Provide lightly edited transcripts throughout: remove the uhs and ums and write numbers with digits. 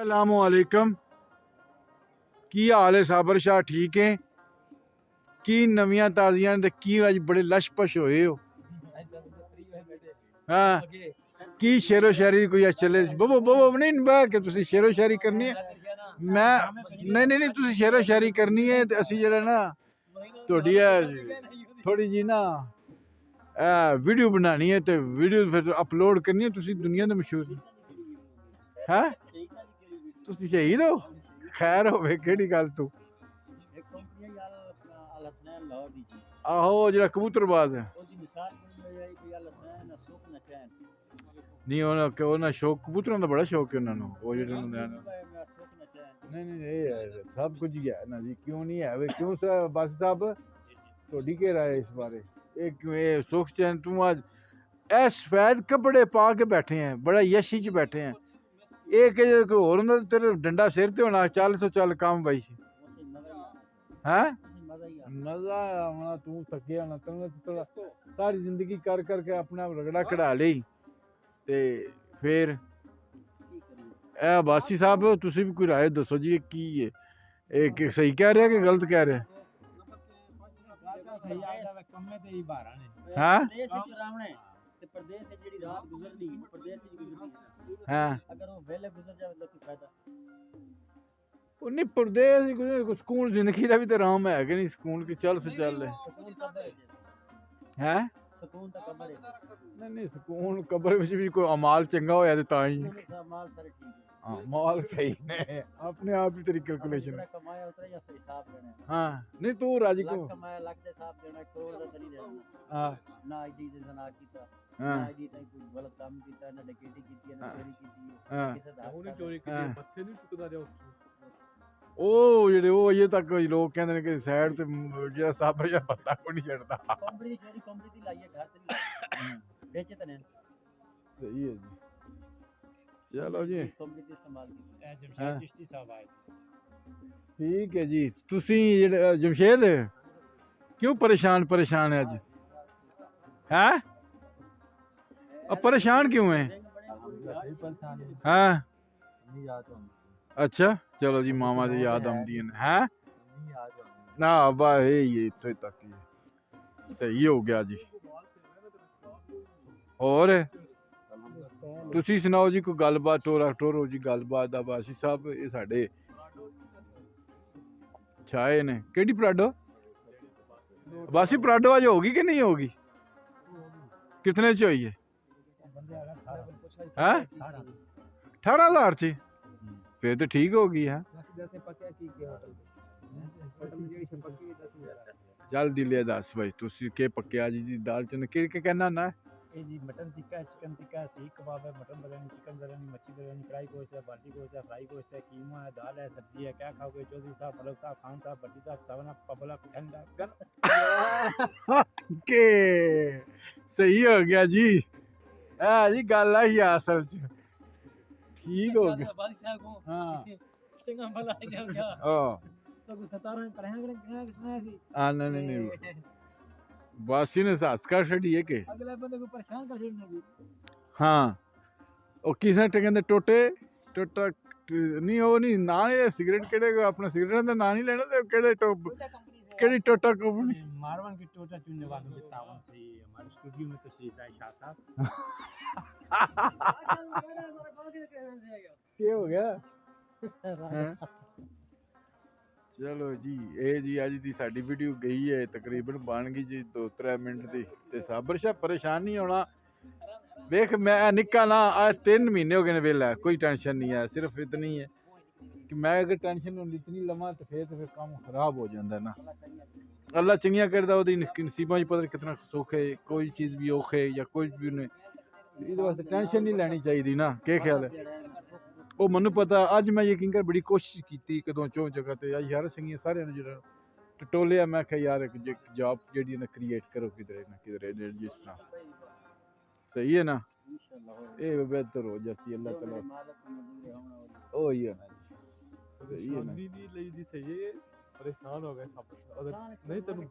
अस्सलामुअलैकुम। की हाल है साबर शाह? ठीक है? की नवियां ताजियां ते की अज बड़े लश पश होए हो? हाँ, की शेरो शायरी दी कोई चले? बबो बबो नहीं बह के तुसी शेरो शायरी करनी है। मैं नहीं नहीं नहीं तुसी शेरो शायरी करनी है ते असी जेड़ा ना थोड़ी थोड़ी जी ना वीडियो बनानी है ते वीडियो फिर अपलोड करनी है। तुसी दुनिया दे मशहूर हैं, तुसी शहीद हो? खैर होवे केड़ी गल तू? आहो जेड़ा कबूतरबाज है नहीं उन्हें शौक कबूतरों का बड़ा शौक है उन्होंने वो जेडे नहीं नहीं ये है सब कुछ ही है ना जी। क्यों नहीं है वे क्यों बासी साहब थोड़ी के राय इस बारे एक ये सुख चैन तू आज ए सफेद कपड़े पा के बैठे हैं बड़ा यशी च बैठे हैं एक कोई और होंदा तेरे डंडा सिर ते होना चल सो चल काम भाई हैं मजा आना तू थके होना तूने थोड़ा सारी जिंदगी कर करके अपना रगड़ा कढ़ा ली ते फिर ए बासी साहब तुसी भी कोई राय दसो जी की है एक सही कह रहे कि गलत कह रहे हाँ हाँ नहीं परदेस सुकून जिंदगी का भी तो आराम है कि नहीं सुकून की चल से चल है नहीं नहीं सुकून कब्र विच भी कोई अमाल चंगा होया ते तां ही हाँ माल सही ने अपने आप ही तेरी कैलकुलेशन हाँ नहीं तू राजी को हाँ हाँ ओ जेडे ओ अजे तक लोग कहंदे ने कि साइड ते जेड़ा साबर जा पत्ता को नहीं छड़दा सही है जी चलो जी हाँ। ठीक है जी तुसी जेड़ा जमशेद क्यों परेशान परेशान है अज हैं अब परेशान क्यों है हाँ अच्छा चलो जी मामा से याद आती है ना बा ये इत्थों तक ही सही हो गया जी और तुसी सुनाओ जी कोई गलबात टोरा टोरो जी गलबात दा बासी साहब ये साडे छाए ने केड़ी पराडो बासी पराडो आज होगी कि नहीं होगी कितने च होई है हैं 18,000 ची फिर तो ठीक होगी है चल दिले दस भाई तुसी के पक्के जी दाल चने के कहना ना जी मटन टिक्का है चिकन टिक्का है सीख कबाब है मटन बिरयानी चिकन बिरयानी मच्छी बिरयानी कढ़ाई गोश्त है बाटी गोश्त है फ्राई गोश्त है कीमा है दाल है सब्जी है क्या खाओगे चौधरी साहब मलक साहब खान साहब भट्टी साहब सवना पबला ठंडा के सही हो गया जी जी गल आई असल च ठीक हो गया हाँ चंगा भला हो गया तो 17 पढ़ाया नहीं नहीं बासी ने हस कर छड़ी है के अगले बंदे को परेशान कर छड़ने की हाँ ओ किसने कहंदे टोटे टोटा नहीं ओ नहीं ना ये सिगरेट केड़े अपना सिगरेट दा नाम नहीं लेना ते केड़े टोप केड़ी टोटा कंपनी मारवान की टोटा चुनने वालों के तावन से हमारे स्टूडियो में तशरीफ लाए शाह साहब क्या हो गया चलो जी ये जी अज की साडी वीडियो गई है तकरीबन बन गई जी 2-3 मिनट की ते साबर शाह परेशान नहीं होना देख मैं निक्का ना आज 3 महीने हो गए वेला कोई टेंशन नहीं है सिर्फ इतनी है कि मैं अगर टेंशन इतनी लवां तो फिर काम खराब हो जाता है ना अल्लाह चंगियां करदा ओदी नसीबां च पता कितना सुख है कोई चीज़ भी औख है या कोई भी नहीं इहदे वास्ते टेंशन नहीं लैनी चाहिए ना क्या ख्याल है ਉਹ ਮੈਨੂੰ ਪਤਾ ਅੱਜ ਮੈਂ ਯਕੀਨ ਕਰ ਬੜੀ ਕੋਸ਼ਿਸ਼ ਕੀਤੀ ਕਦੋਂ ਚੋਂ ਜਗ੍ਹਾ ਤੇ ਯਾਰ ਸੰਗੀਆਂ ਸਾਰਿਆਂ ਨੂੰ ਜਿਹੜਾ ਟਟੋਲਿਆ ਮੈਂ ਕਿਹਾ ਯਾਰ ਇੱਕ ਜੌਬ ਜਿਹੜੀ ਨਾ ਕ੍ਰੀਏਟ ਕਰੋ ਕਿਧਰੇ ਨਾ ਕਿਧਰੇ ਜਿਸ ਤਰ੍ਹਾਂ ਸਹੀ ਹੈ ਨਾ ਇਹ ਬਿਹਤਰ ਹੋ ਜਾਸੀ ਅੱਲਾਹ ਤਾਲਾ ਉਹ ਹੀ ਹੈ ਨਾ ਸਹੀ ਹੈ ਨਾ ਨਹੀਂ ਲਈ ਦੀ ਸਹੀ ਪਰੇਸ਼ਾਨ ਹੋ ਗਏ ਸਭ ਅਗਰ ਨਹੀਂ ਤੈਨੂੰ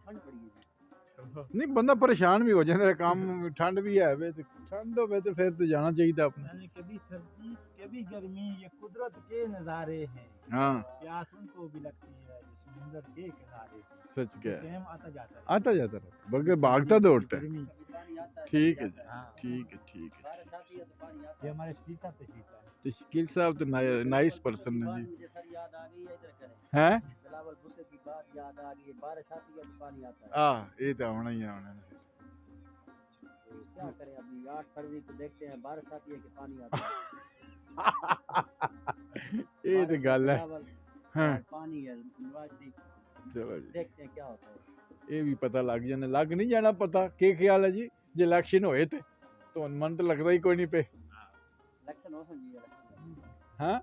ਨਹੀਂ ਬੰਦਾ ਪਰੇਸ਼ਾਨ ਵੀ ਹੋ ਜਾਂਦਾ ਹੈ, ਕੰਮ ਠੰਡ भी है वे तो ठंड होवे तो फिर तो जाना चाहिए अपना। यानी कभी सर्दी कभी गर्मी, ये कुदरत के नज़ारे हैं। हाँ प्यास उनको भी लगती है, ये समुंदर के किनारे। सच क्या है, टाइम आता जाता है, आता जाता रहता बगैर भागता दौड़ता है। गर्मी। ठीक है जी, हाँ, ठीक है ठीक है। ये हमारे शरीफ साहब तशरीफ है। तो शकील साहब तो नाइस पर्सन है जी। हैं बिलावल भुट्टो की बात याद आ गई है, बारिश आती है तो पानी आता है। ये तो आना ही आना है। तो क्या करें, अभी 8 फरवरी को देखते हैं बारिश आती है कि पानी आता है। ये तो गल है। बिलावल, हाँ पानी है नवाज शरीफ, चलो जी, देखते हैं क्या होता है। ये भी पता लग जाने, लग नहीं जाना पता के ख्याल है जी। जो इलेक्शन होए थे तो मन तो लगता ही कोई नहीं पे। इलेक्शन हो समझिए इलेक्शन। हाँ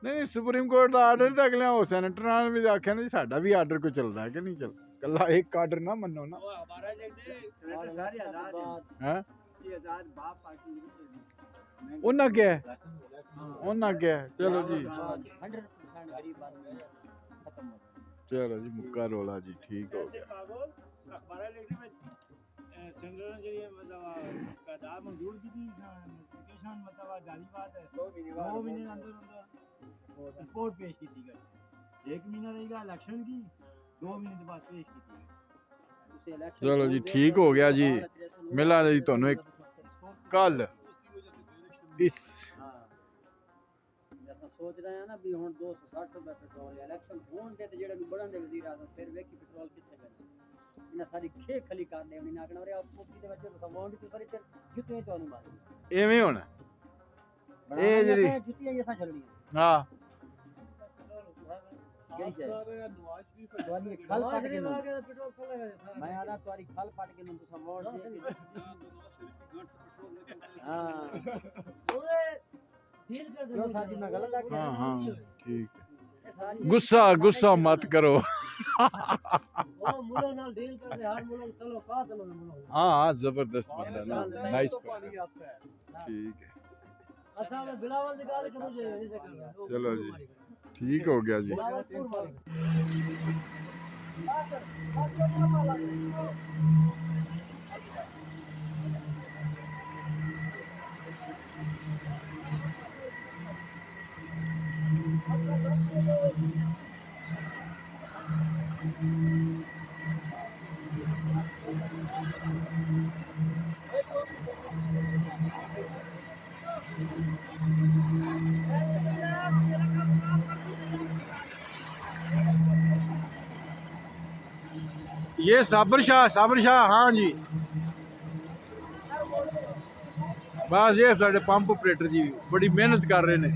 नहीं सुप्रीम कोर्ट का आर्डर तो अगले हो सैनेटर ने भी आख्या ना जी साडा भी आर्डर कोई चलता है कि नहीं चल, कला एक आर्डर ना मनो ना। वो हमारा जैसे और सेनेटर सारे इलेक्शन के आजाद बाद हैं हैं। ये आजाद बाप पार्टी उन्ना क्या है, उन्ना क्या है। चलो जी 100% गरीब आदमी खत्म हो गया। चलो जी मुक्का रोला जी, ठीक हो गया। अखबार लिखने में सेंटर ने जो मतलब तादाद मंजूर की थी नोटिफिकेशन, मतलब जाली बात है 2 महीने अंदर अंदर रिपोर्ट पेश की थी गई। 1 महीना रहेगा इलेक्शन की, 2 महीने के बाद पेश की थी। उसे इलेक्शन चलो हो जी, गया ठीक तो हो गया जी। भारत मिला जी ਤੁਹਾਨੂੰ ਇੱਕ कल इस हाँ जैसा सोच रहे हैं ना भी हुन 260 रुपए पेट्रोल है, इलेक्शन होन दे ते जेड़े नु बढ़न दे वजीर आजम, फिर वेखी पेट्रोल किथे गए। इना सारी खे खली कर दे इना आखना रे आप कोठी दे विच वोट तो सारी जुत्तियां तो मार ਐਵੇਂ ਹੋਣਾ ये जेड़ी जुत्तियां जैसा चलनी हाँ है तुम्हारी खल पट के नु मैं आना तुम्हारी खल पट के नु तुसा वोट दे हां क्यों साजी मैं गलत आ हाँ हाँ ठीक है। ये सारी गुस्सा गुस्सा मत करो। हाँ हाँ जबरदस्त बंदा ना, नाइस पर्सन, ठीक है। चलो जी ठीक हो गया जी। ये साबर शाह हाँ जी, बस ये साढ़े पंप ऑपरेटर जी बड़ी मेहनत कर रहे हैं।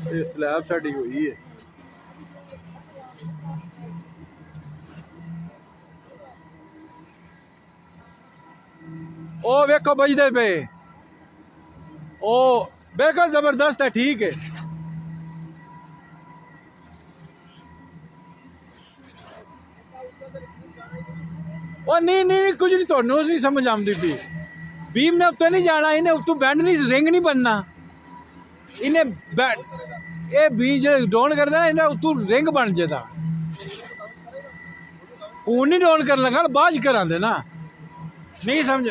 ये स्लैब साड़ी हुई है। ओ वेखो बजदे पे, ओ बिल्कुल जबरदस्त है, ठीक है। ओ नहीं नहीं कुछ नहीं, ਤੁਹਾਨੂੰ नहीं समझ आती पी। बीम ने उत्ते नहीं जाना, इन्हें उत्तों बैंड नहीं, रिंग नहीं बनना। इन्हें ये बीज डाउन करता ना, इन्हें उत्तों रिंग बन जाता। हूँ नहीं डाउन कर लगा, बाद करा दे ना, नहीं समझ।